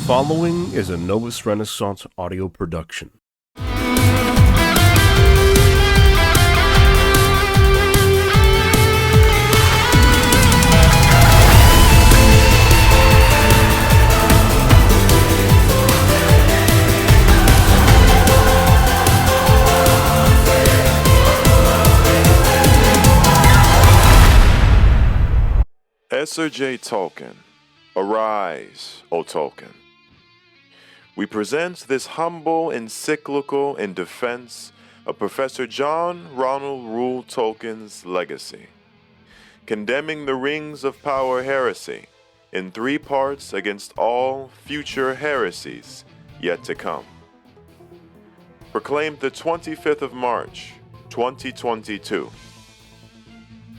following is a Novus Renaissance audio production. Exsurge Tolkien, Arise, O Tolkien. We present this humble encyclical in defense of Professor Ronald Reuel Tolkien's legacy, condemning the Rings of Power heresy in 3 parts against all future heresies yet to come. Proclaimed the 25th of March, 2022.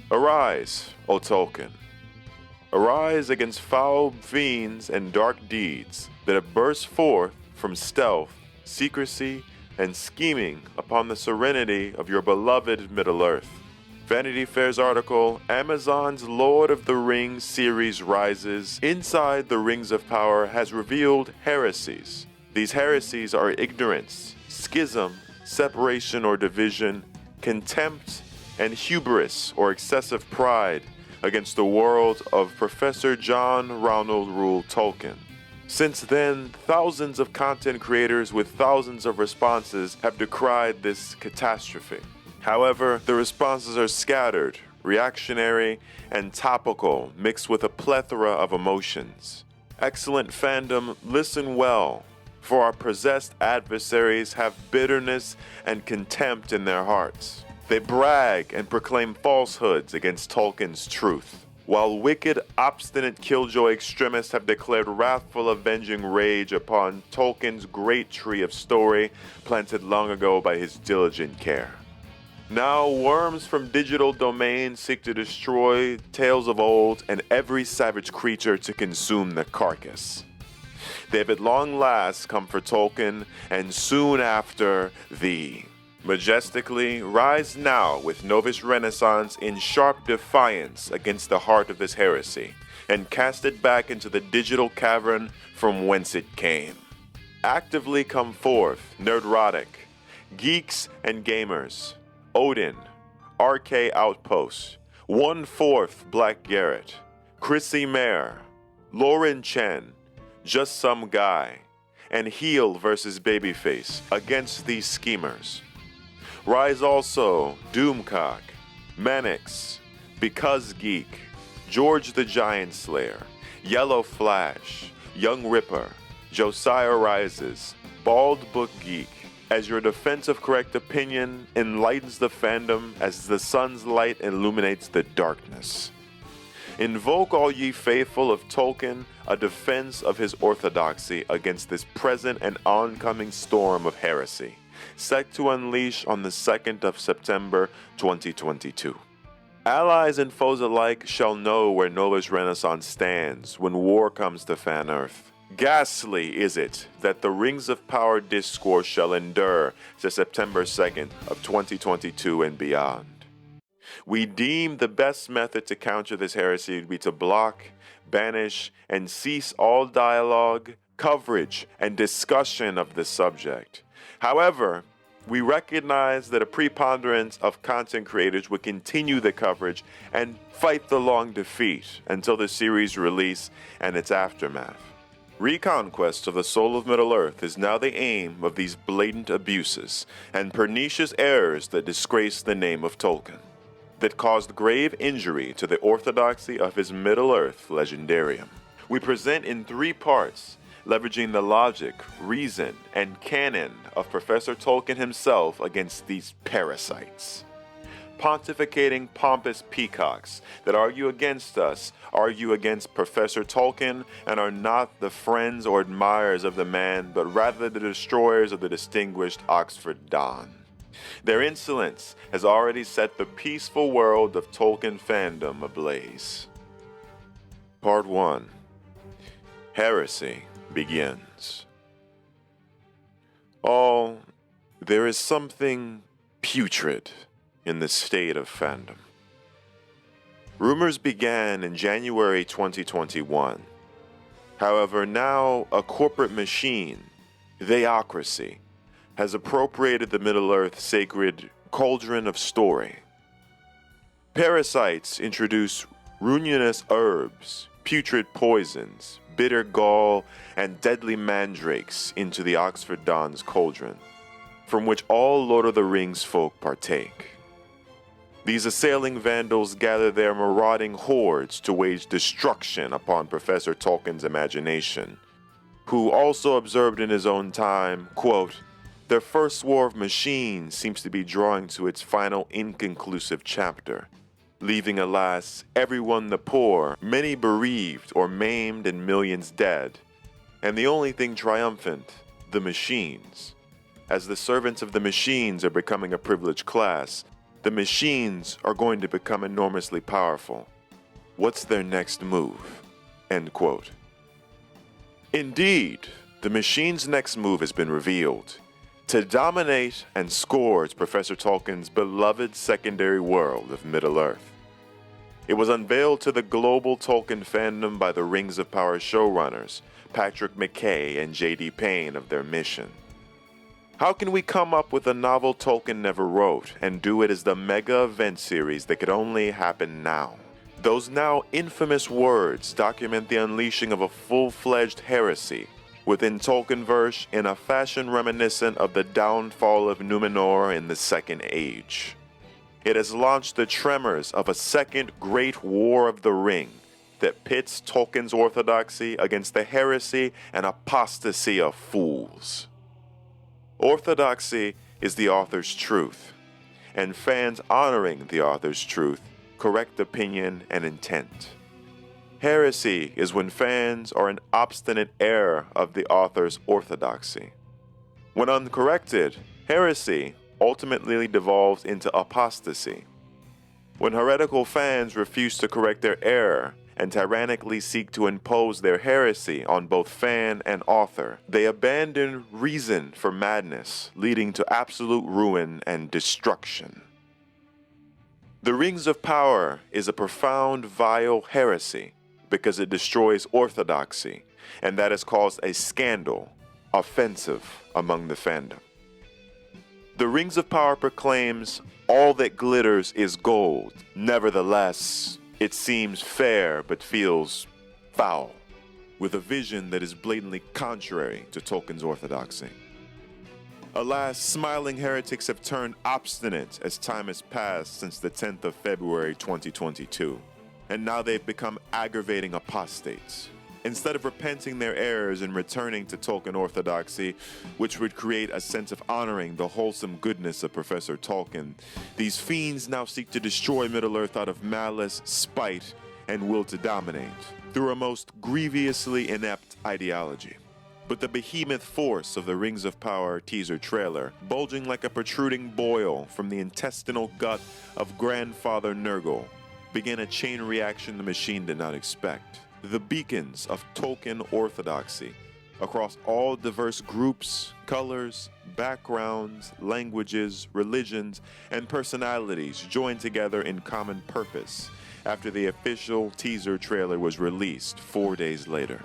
Arise, O Tolkien. Arise against foul fiends and dark deeds that have burst forth from stealth, secrecy, and scheming upon the serenity of your beloved Middle-earth. Vanity Fair's article, Amazon's Lord of the Rings series rises inside the Rings of Power, has revealed heresies. These heresies are ignorance, schism, separation or division, contempt, and hubris or excessive pride against the world of Professor Ronald Reuel Tolkien. Since then, thousands of content creators with thousands of responses have decried this catastrophe. However, the responses are scattered, reactionary, and topical, mixed with a plethora of emotions. Excellent fandom, listen well, for our possessed adversaries have bitterness and contempt in their hearts. They brag and proclaim falsehoods against Tolkien's truth, while wicked, obstinate killjoy extremists have declared wrathful, avenging rage upon Tolkien's great tree of story planted long ago by his diligent care. Now worms from digital domains seek to destroy tales of old and every savage creature to consume the carcass. They have at long last come for Tolkien, and soon after thee. Majestically rise now with Novus Renaissance in sharp defiance against the heart of this heresy, and cast it back into the digital cavern from whence it came. Actively come forth, nerdrotic, geeks and gamers, Odin, RK Outpost, 1/4 Black Garrett, Chrissy Mare, Lauren Chen, Just Some Guy, and Heel versus Babyface against these schemers. Rise also, Doomcock, Manix, Because Geek, George the Giant Slayer, Yellow Flash, Young Ripper, Josiah Rises, Bald Book Geek, as your defense of correct opinion enlightens the fandom as the sun's light illuminates the darkness. Invoke all ye faithful of Tolkien a defense of his orthodoxy against this present and oncoming storm of heresy, set to unleash on the 2nd of September 2022. Allies and foes alike shall know where Novus Renaissance stands when war comes to fan Earth. Ghastly is it that the Rings of Power discourse shall endure to September 2nd of 2022 and beyond. We deem the best method to counter this heresy would be to block, banish, and cease all dialogue, coverage, and discussion of this subject. However, we recognize that a preponderance of content creators would continue the coverage and fight the long defeat until the series release and its aftermath. Reconquest of the soul of Middle-earth is now the aim of these blatant abuses and pernicious errors that disgrace the name of Tolkien, that caused grave injury to the orthodoxy of his Middle-earth legendarium. We present in 3 parts, leveraging the logic, reason, and canon of Professor Tolkien himself against these parasites. Pontificating pompous peacocks that argue against us, argue against Professor Tolkien, and are not the friends or admirers of the man, but rather the destroyers of the distinguished Oxford Don. Their insolence has already set the peaceful world of Tolkien fandom ablaze. Part 1. Heresy begins. There is something putrid in the state of fandom. Rumors began in January 2021 However, now a corporate machine, theocracy, has appropriated the Middle-earth sacred cauldron of story. Parasites introduce ruinous herbs, putrid poisons, bitter gall, and deadly mandrakes into the Oxford Don's cauldron, from which all Lord of the Rings folk partake. These assailing vandals gather their marauding hordes to wage destruction upon Professor Tolkien's imagination, who also observed in his own time, quote, "Their first war of machines seems to be drawing to its final inconclusive chapter, leaving, alas, everyone the poor, many bereaved or maimed and millions dead, and the only thing triumphant, the machines. As the servants of the machines are becoming a privileged class, the machines are going to become enormously powerful. What's their next move?" End quote. Indeed, the machine's next move has been revealed: to dominate and scourge Professor Tolkien's beloved secondary world of Middle-earth. It was unveiled to the global Tolkien fandom by the Rings of Power showrunners, Patrick McKay and J.D. Payne, of their mission. How can we come up with a novel Tolkien never wrote and do it as the mega event series that could only happen now? Those now infamous words document the unleashing of a full-fledged heresy within Tolkienverse in a fashion reminiscent of the downfall of Numenor in the Second Age. It has launched the tremors of a second great war of the ring that pits Tolkien's orthodoxy against the heresy and apostasy of fools. Orthodoxy is the author's truth, and fans honoring the author's truth, correct opinion, and intent. Heresy is when fans are in obstinate error of the author's orthodoxy. When uncorrected, heresy ultimately devolves into apostasy. When heretical fans refuse to correct their error and tyrannically seek to impose their heresy on both fan and author, they abandon reason for madness, leading to absolute ruin and destruction. The Rings of Power is a profound, vile heresy because it destroys orthodoxy, and that has caused a scandal, offensive among the fandom. The Rings of Power proclaims all that glitters is gold. Nevertheless, it seems fair but feels foul, with a vision that is blatantly contrary to Tolkien's orthodoxy. Alas, smiling heretics have turned obstinate as time has passed since the 10th of February 2022, and now they've become aggravating apostates. Instead of repenting their errors and returning to Tolkien orthodoxy, which would create a sense of honoring the wholesome goodness of Professor Tolkien, these fiends now seek to destroy Middle-earth out of malice, spite, and will to dominate, through a most grievously inept ideology. But the behemoth force of the Rings of Power teaser trailer, bulging like a protruding boil from the intestinal gut of Grandfather Nurgle, began a chain reaction the machine did not expect. The beacons of Tolkien orthodoxy across all diverse groups, colors, backgrounds, languages, religions, and personalities joined together in common purpose after the official teaser trailer was released 4 days later.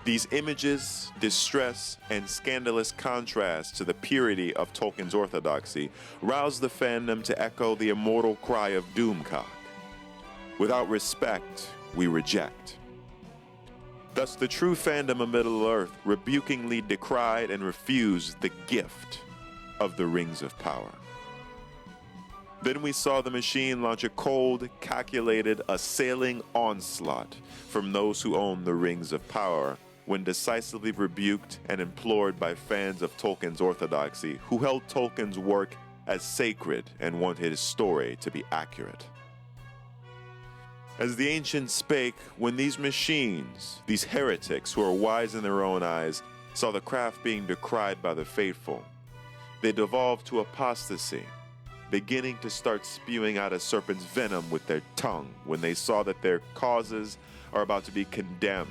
These images, distress, and scandalous contrast to the purity of Tolkien's orthodoxy roused the fandom to echo the immortal cry of Doomcock: "Without respect, we reject." Thus, the true fandom of Middle-earth rebukingly decried and refused the gift of the Rings of Power. Then we saw the machine launch a cold, calculated, assailing onslaught from those who own the Rings of Power, when decisively rebuked and implored by fans of Tolkien's orthodoxy who held Tolkien's work as sacred and wanted his story to be accurate. As the ancients spake, when these machines, these heretics who are wise in their own eyes, saw the craft being decried by the faithful, they devolved to apostasy, beginning to start spewing out a serpent's venom with their tongue when they saw that their causes are about to be condemned,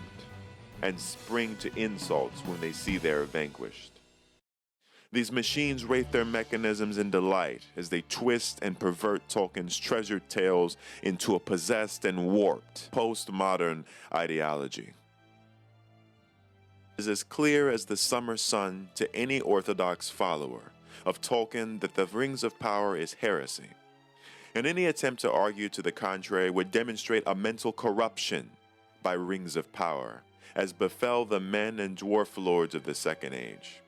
and spring to insults when they see they are vanquished. These machines rate their mechanisms in delight as they twist and pervert Tolkien's treasured tales into a possessed and warped postmodern ideology. is as clear as the summer sun to any Orthodox follower of Tolkien that the Rings of Power is heresy, and any attempt to argue to the contrary would demonstrate a mental corruption by Rings of Power, as befell the men and dwarf lords of the Second Age.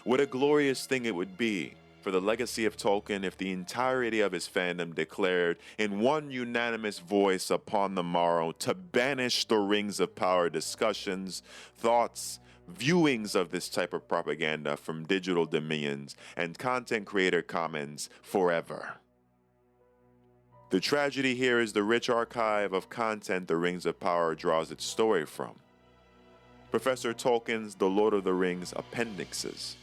What a glorious thing it would be for the legacy of Tolkien if the entirety of his fandom declared in one unanimous voice upon the morrow to banish the Rings of Power discussions, thoughts, viewings of this type of propaganda from digital dominions and content creator commons forever. The tragedy here is the rich archive of content the Rings of Power draws its story from. Professor Tolkien's The Lord of the Rings appendixes.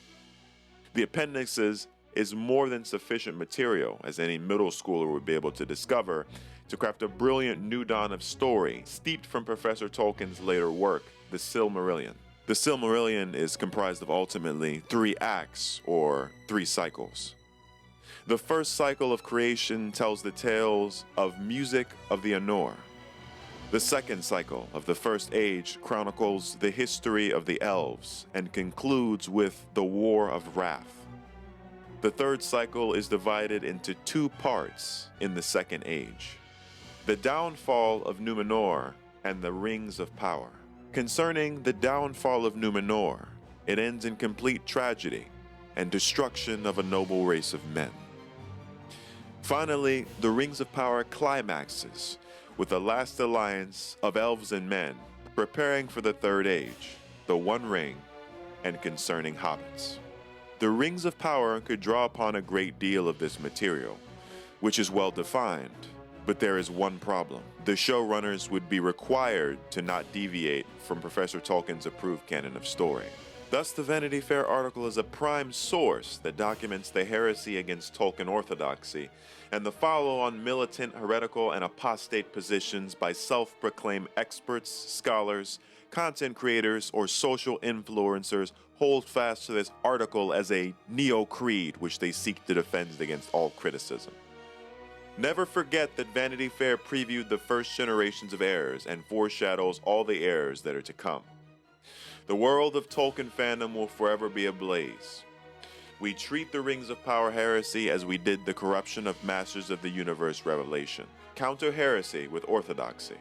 The appendixes is more than sufficient material, as any middle schooler would be able to discover, to craft a brilliant new dawn of story steeped from Professor Tolkien's later work, The Silmarillion. The Silmarillion is comprised of ultimately 3 acts, or 3 cycles. The first cycle of creation tells the tales of music of the Ainur. The second cycle of the First Age chronicles the history of the elves and concludes with the War of Wrath. The third cycle is divided into 2 parts in the Second Age: the downfall of Numenor and the Rings of Power. Concerning the downfall of Numenor, it ends in complete tragedy and destruction of a noble race of men. Finally, the Rings of Power climaxes with the last alliance of elves and men preparing for the Third Age, the One Ring, and concerning hobbits. The Rings of Power could draw upon a great deal of this material, which is well defined, but there is one problem. The showrunners would be required to not deviate from Professor Tolkien's approved canon of story. Thus, the Vanity Fair article is a prime source that documents the heresy against Tolkien orthodoxy and the follow-on militant, heretical, and apostate positions by self-proclaimed experts, scholars, content creators, or social influencers hold fast to this article as a neo-creed which they seek to defend against all criticism. Never forget that Vanity Fair previewed the first generations of heirs and foreshadows all the heirs that are to come. The world of Tolkien fandom will forever be ablaze. We treat the Rings of Power heresy as we did the corruption of Masters of the Universe revelation. Counter heresy with orthodoxy.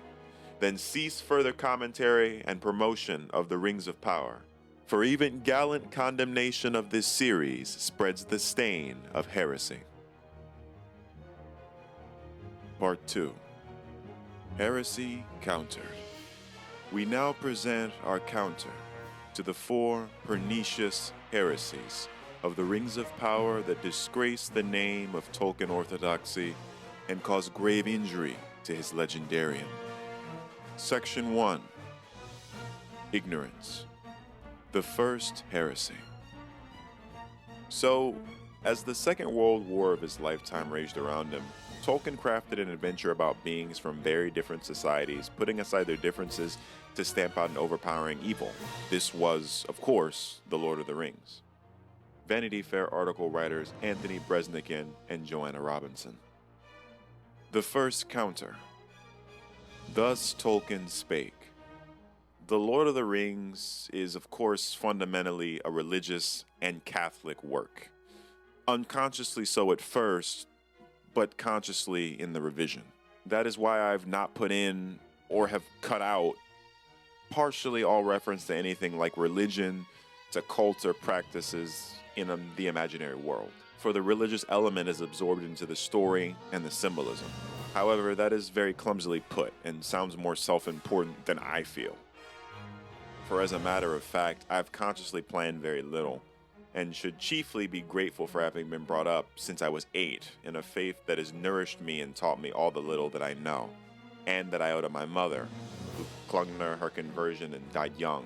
Then cease further commentary and promotion of the Rings of Power. For even gallant condemnation of this series spreads the stain of heresy. Part 2. Heresy Countered. We now present our counter to the 4 pernicious heresies of the Rings of Power that disgrace the name of Tolkien orthodoxy and cause grave injury to his legendarium. Section 1. Ignorance. The first heresy. So, as the Second World War of his lifetime raged around him, Tolkien crafted an adventure about beings from very different societies, putting aside their differences to stamp out an overpowering evil. This was, of course, The Lord of the Rings. Vanity Fair article writers Anthony Bresnikan and Joanna Robinson. The first counter. Thus Tolkien spake. The Lord of the Rings is, of course, fundamentally a religious and Catholic work. Unconsciously so at first, but consciously in the revision. That is why I've not put in or have cut out partially all reference to anything like religion, to cults or practices in the imaginary world, for the religious element is absorbed into the story and the symbolism. However, that is very clumsily put and sounds more self-important than I feel. For as a matter of fact, I've consciously planned very little, and should chiefly be grateful for having been brought up since I was 8 in a faith that has nourished me and taught me all the little that I know, and that I owe to my mother, who clung to her conversion and died young,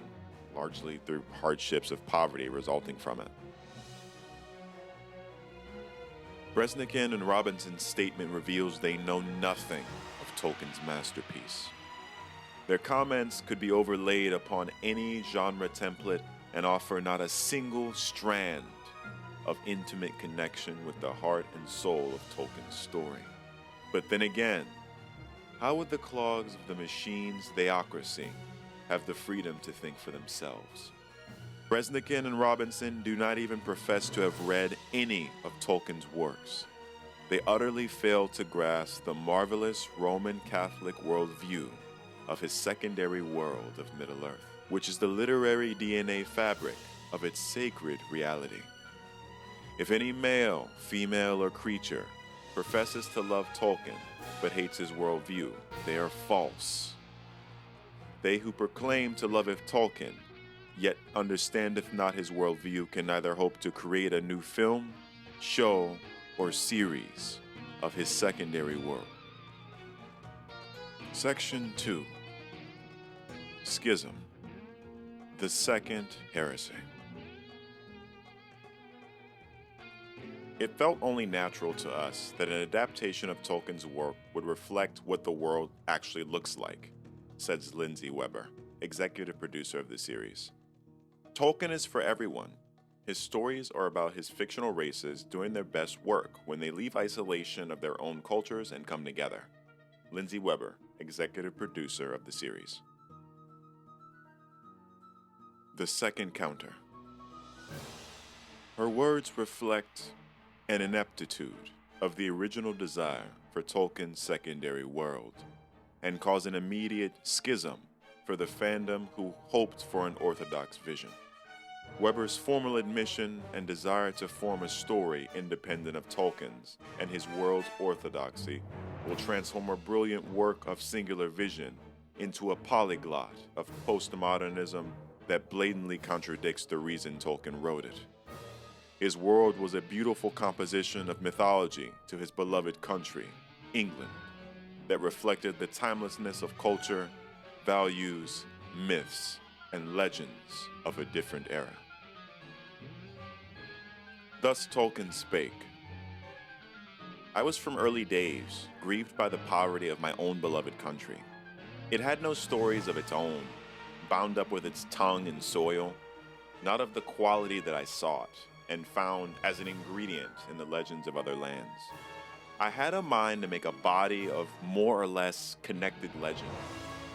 largely through hardships of poverty resulting from it. Bresnikan and Robinson's statement reveals they know nothing of Tolkien's masterpiece. Their comments could be overlaid upon any genre template and offer not a single strand of intimate connection with the heart and soul of Tolkien's story. But then again, how would the clogs of the machine's theocracy have the freedom to think for themselves. Bresnikan and Robinson do not even profess to have read any of Tolkien's works. They utterly fail to grasp the marvelous Roman Catholic worldview of his secondary world of Middle-earth, which is the literary DNA fabric of its sacred reality. If any male, female, or creature professes to love Tolkien but hates his worldview, they are false. They who proclaim to loveth Tolkien, yet understandeth not his worldview, can neither hope to create a new film, show, or series of his secondary world. Section 2. Schism. The Second Heresy. It felt only natural to us that an adaptation of Tolkien's work would reflect what the world actually looks like, says Lindsay Weber, executive producer of the series. Tolkien is for everyone. His stories are about his fictional races doing their best work when they leave isolation of their own cultures and come together. Lindsay Weber, executive producer of the series. The Second Counter. Her words reflect an ineptitude of the original desire for Tolkien's secondary world, and cause an immediate schism for the fandom who hoped for an orthodox vision. Weber's formal admission and desire to form a story independent of Tolkien's and his world's orthodoxy will transform a brilliant work of singular vision into a polyglot of postmodernism that blatantly contradicts the reason Tolkien wrote it. His world was a beautiful composition of mythology to his beloved country, England, that reflected the timelessness of culture, values, myths, and legends of a different era. Thus Tolkien spake. I was from early days grieved by the poverty of my own beloved country. It had no stories of its own, bound up with its tongue and soil, not of the quality that I sought and found as an ingredient in the legends of other lands. I had a mind to make a body of more or less connected legend,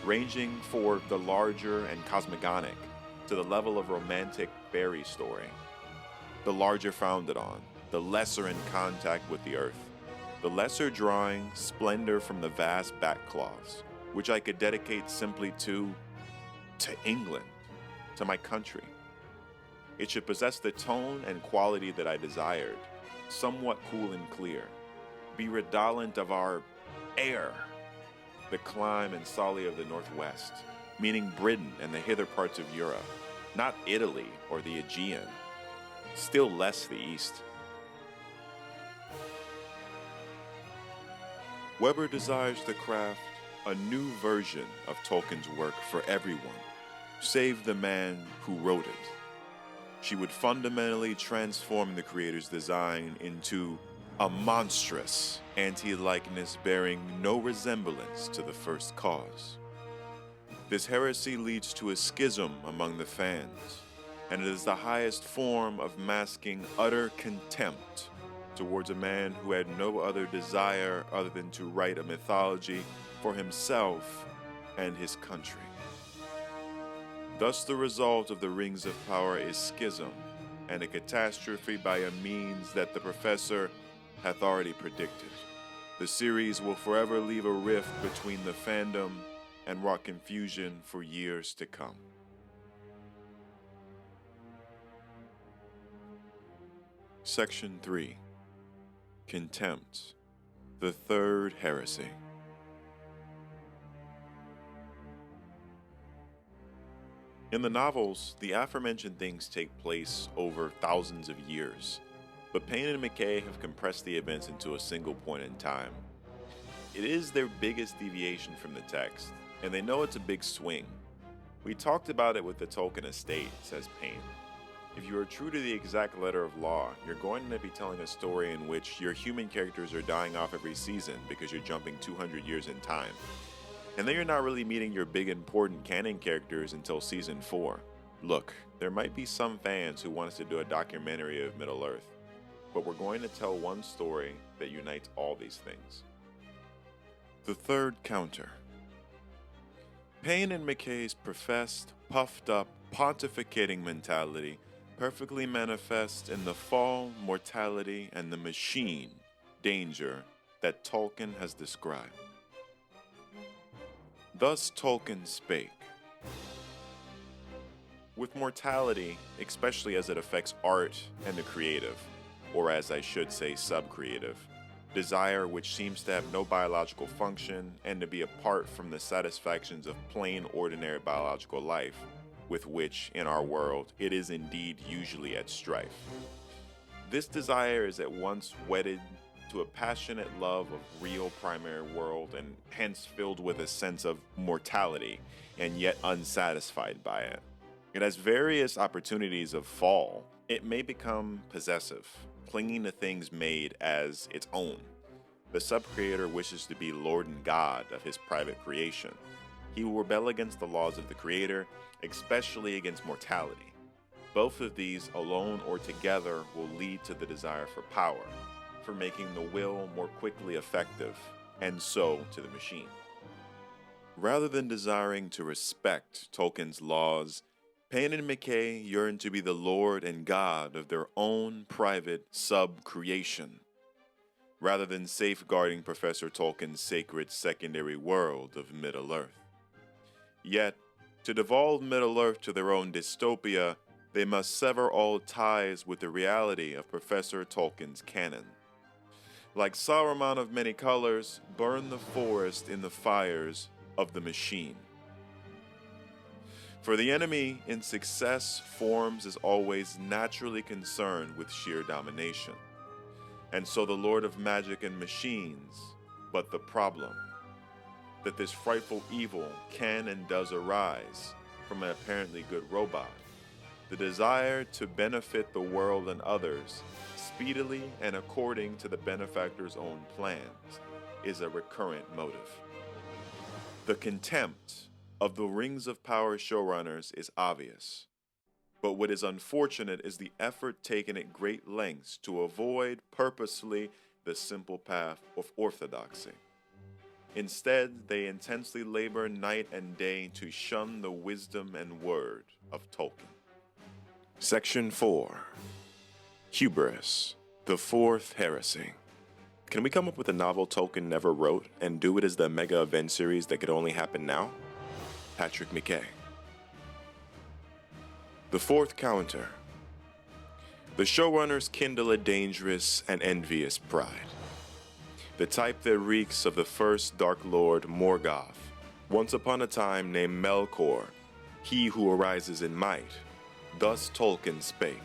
ranging for the larger and cosmogonic to the level of romantic fairy story. The larger founded on, the lesser in contact with the earth, the lesser drawing splendor from the vast backcloths, which I could dedicate simply to England, to my country. It should possess the tone and quality that I desired, somewhat cool and clear, be redolent of our air, the clime and solly of the Northwest, meaning Britain and the hither parts of Europe, not Italy or the Aegean, still less the East. Weber desires to craft a new version of Tolkien's work for everyone, save the man who wrote it. She would fundamentally transform the creator's design into a monstrous anti-likeness bearing no resemblance to the first cause. This heresy leads to a schism among the fans, and it is the highest form of masking utter contempt towards a man who had no other desire other than to write a mythology for himself and his country. Thus the result of the Rings of Power is schism, and a catastrophe by a means that the professor hath already predicted. The series will forever leave a rift between the fandom and wrought confusion for years to come. Section 3. Contempt. The Third Heresy. In the novels, the aforementioned things take place over thousands of years, but Payne and McKay have compressed the events into a single point in time. It is their biggest deviation from the text, and they know it's a big swing. We talked about it with the Tolkien estate, says Payne. If you are true to the exact letter of law, you're going to be telling a story in which your human characters are dying off every season because you're jumping 200 years in time. And then you're not really meeting your big important canon characters until season 4. Look, there might be some fans who want us to do a documentary of Middle-earth, but we're going to tell one story that unites all these things. The Third Counter. Payne and McKay's professed, puffed-up, pontificating mentality perfectly manifests in the fall, mortality, and the machine danger that Tolkien has described. Thus Tolkien spake. With mortality, especially as it affects art and the creative, or as I should say sub-creative, desire which seems to have no biological function and to be apart from the satisfactions of plain ordinary biological life, with which, in our world, it is indeed usually at strife. This desire is at once wedded to a passionate love of real primary world and hence filled with a sense of mortality and yet unsatisfied by it. It has various opportunities of fall. It may become possessive, clinging to things made as its own. The sub-creator wishes to be Lord and God of his private creation. He will rebel against the laws of the creator, especially against mortality. Both of these, alone or together, will lead to the desire for power, for making the will more quickly effective, and so to the machine. Rather than desiring to respect Tolkien's laws, Payne and McKay yearn to be the Lord and God of their own private sub-creation, rather than safeguarding Professor Tolkien's sacred secondary world of Middle-earth. Yet, to devolve Middle-earth to their own dystopia, they must sever all ties with the reality of Professor Tolkien's canon. Like Saruman of many colors, burn the forest in the fires of the machine. For the enemy in success forms is always naturally concerned with sheer domination. And so the Lord of Magic and Machines, but the problem, that this frightful evil can and does arise from an apparently good robot, the desire to benefit the world and others, speedily and according to the benefactor's own plans, is a recurrent motive. The contempt of the Rings of Power showrunners is obvious, but what is unfortunate is the effort taken at great lengths to avoid purposely the simple path of orthodoxy. Instead, they intensely labor night and day to shun the wisdom and word of Tolkien. Section 4. Hubris, the fourth heresy. Can we come up with a novel Tolkien never wrote and do it as the mega event series that could only happen now? Patrick McKay. The fourth counter. The showrunners kindle a dangerous and envious pride. The type that reeks of the first Dark Lord Morgoth, once upon a time named Melkor, he who arises in might. Thus Tolkien spake.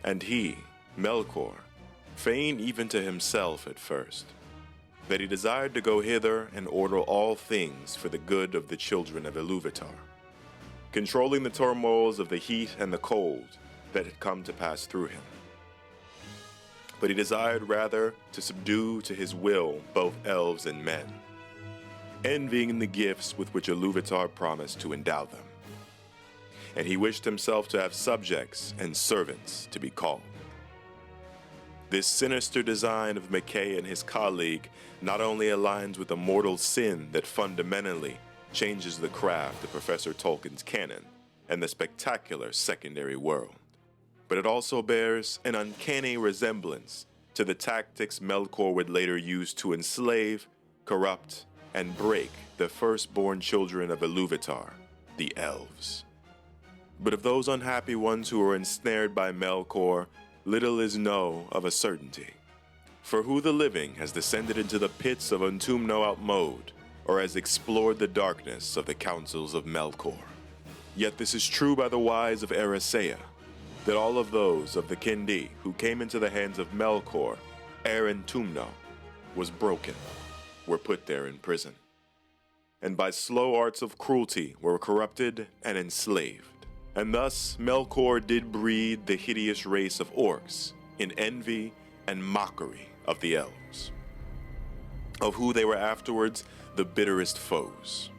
And he, Melkor, feigned even to himself at first, that he desired to go hither and order all things for the good of the children of Iluvatar, controlling the turmoils of the heat and the cold that had come to pass through him. But he desired rather to subdue to his will both elves and men, envying the gifts with which Iluvatar promised to endow them. And he wished himself to have subjects and servants to be called. This sinister design of McKay and his colleague not only aligns with a mortal sin that fundamentally changes the craft of Professor Tolkien's canon and the spectacular secondary world, but it also bears an uncanny resemblance to the tactics Melkor would later use to enslave, corrupt, and break the firstborn children of Iluvatar, the elves. But of those unhappy ones who are ensnared by Melkor, little is known of a certainty. For who the living has descended into the pits of Untumno Outmode, or has explored the darkness of the councils of Melkor? Yet this is true by the wise of Heresy, that all of those of the Kindi who came into the hands of Melkor, ere Untumno was broken, were put there in prison, and by slow arts of cruelty were corrupted and enslaved. And thus Melkor did breed the hideous race of orcs in envy and mockery of the elves, of who they were afterwards the bitterest foes.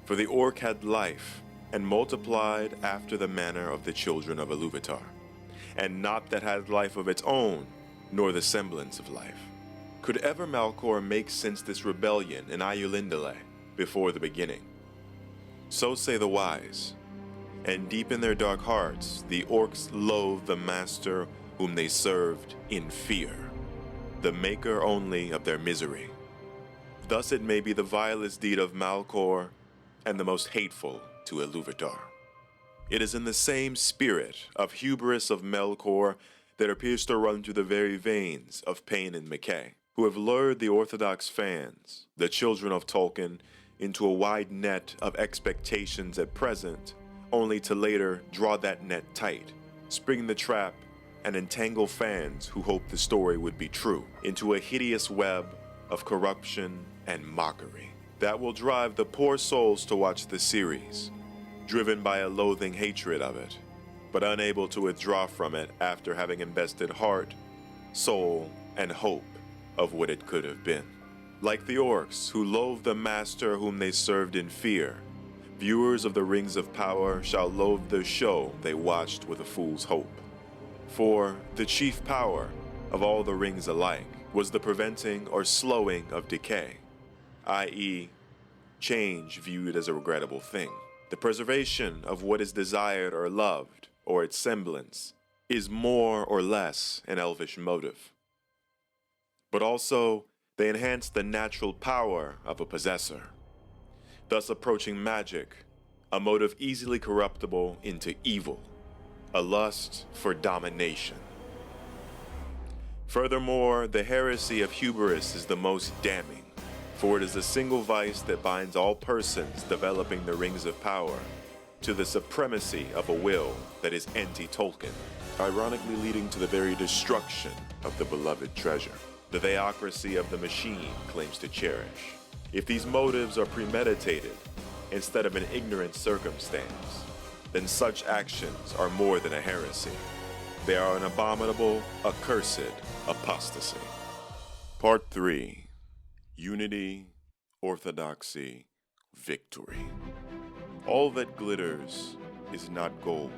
For the orc had life and multiplied after the manner of the children of Iluvatar, and not that had life of its own, nor the semblance of life, Could ever Malcor make sense this rebellion in Ayulindale before the beginning? So say the wise. And deep in their dark hearts, the orcs loathe the master whom they served in fear, the maker only of their misery. Thus it may be the vilest deed of Malcor and the most hateful to Iluvatar. It is in the same spirit of hubris of Melkor that appears to run through the very veins of Payne and McKay, who have lured the Orthodox fans, the children of Tolkien, into a wide net of expectations at present, only to later draw that net tight, spring the trap, and entangle fans who hoped the story would be true into a hideous web of corruption and mockery that will drive the poor souls to watch the series, driven by a loathing hatred of it, but unable to withdraw from it after having invested heart, soul, and hope of what it could have been. Like the orcs who loathe the master whom they served in fear, viewers of the Rings of Power shall loathe the show they watched with a fool's hope. For the chief power of all the rings alike was the preventing or slowing of decay, i.e., change viewed as a regrettable thing. The preservation of what is desired or loved, or its semblance, is more or less an elvish motive. But also, they enhance the natural power of a possessor, thus approaching magic, a motive easily corruptible into evil, a lust for domination. Furthermore, the heresy of hubris is the most damning, for it is a single vice that binds all persons developing the Rings of Power to the supremacy of a will that is anti-Tolkien, ironically leading to the very destruction of the beloved treasure the theocracy of the machine claims to cherish. If these motives are premeditated instead of an ignorant circumstance, then such actions are more than a heresy. They are an abominable, accursed apostasy. Part 3. Unity, Orthodoxy, Victory. All that glitters is not gold.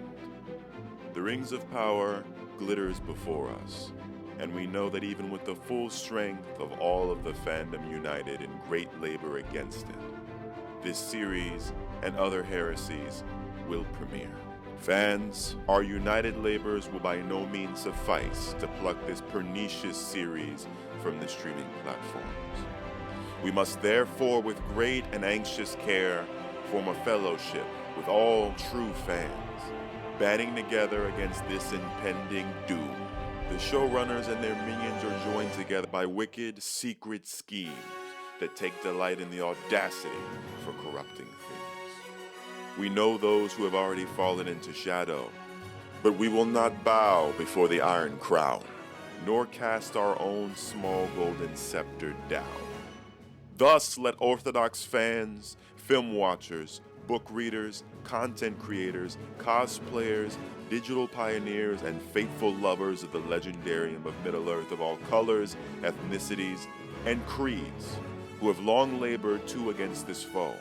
The Rings of Power glitters before us, and we know that even with the full strength of all of the fandom united in great labor against it, this series and other heresies will premiere. Fans, our united labors will by no means suffice to pluck this pernicious series from the streaming platforms. We must therefore, with great and anxious care, form a fellowship with all true fans, banding together against this impending doom. The showrunners and their minions are joined together by wicked, secret schemes that take delight in the audacity for corrupting things. We know those who have already fallen into shadow, but we will not bow before the Iron Crown, nor cast our own small golden scepter down. Thus, let Orthodox fans, film watchers, book readers, content creators, cosplayers, digital pioneers, and faithful lovers of the legendarium of Middle-earth of all colors, ethnicities, and creeds, who have long labored to against this foe,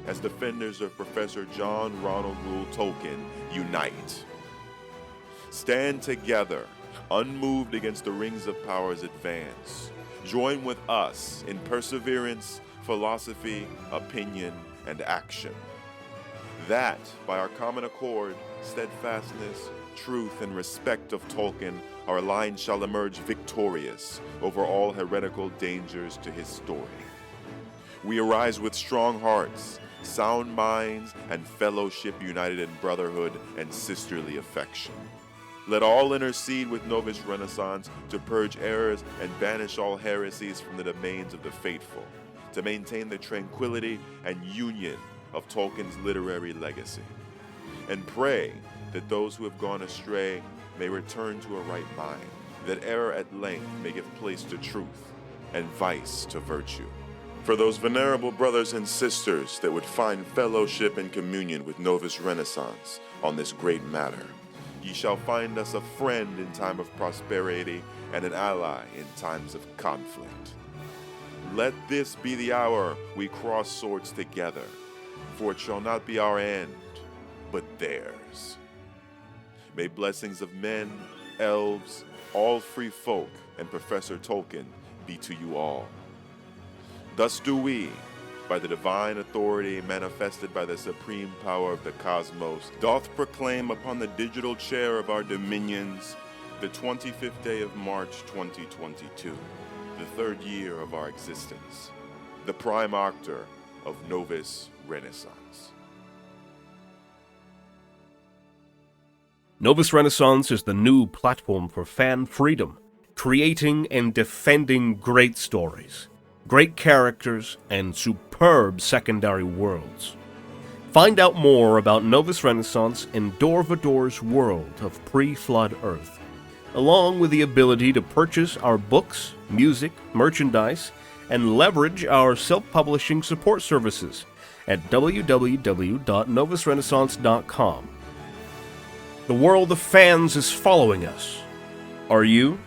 as defenders of Professor John Ronald Reuel Tolkien, unite. Stand together, unmoved against the Rings of Power's advance. Join with us in perseverance, philosophy, opinion, and action. That, by our common accord, steadfastness, truth, and respect of Tolkien, our line shall emerge victorious over all heretical dangers to his story. We arise with strong hearts, sound minds, and fellowship united in brotherhood and sisterly affection. Let all intercede with Novus Renaissance to purge errors and banish all heresies from the domains of the faithful, to maintain the tranquility and union of Tolkien's literary legacy. And pray that those who have gone astray may return to a right mind, that error at length may give place to truth, and vice to virtue. For those venerable brothers and sisters that would find fellowship and communion with Novus Renaissance on this great matter, ye shall find us a friend in time of prosperity and an ally in times of conflict. Let this be the hour we cross swords together, for it shall not be our end, but theirs. May blessings of men, elves, all free folk, and Professor Tolkien be to you all. Thus do we, by the divine authority manifested by the supreme power of the cosmos, doth proclaim upon the digital chair of our dominions the 25th day of March 2022, the third year of our existence, the prime octar of Novus Renaissance. Novus Renaissance is the new platform for fan freedom, creating and defending great stories, great characters, and superb secondary worlds. Find out more about Novus Renaissance in Dor Vahdor's world of pre-flood Earth, along with the ability to purchase our books, music, merchandise, and leverage our self-publishing support services at www.novusrenaissance.com. The world of fans is following us. Are you?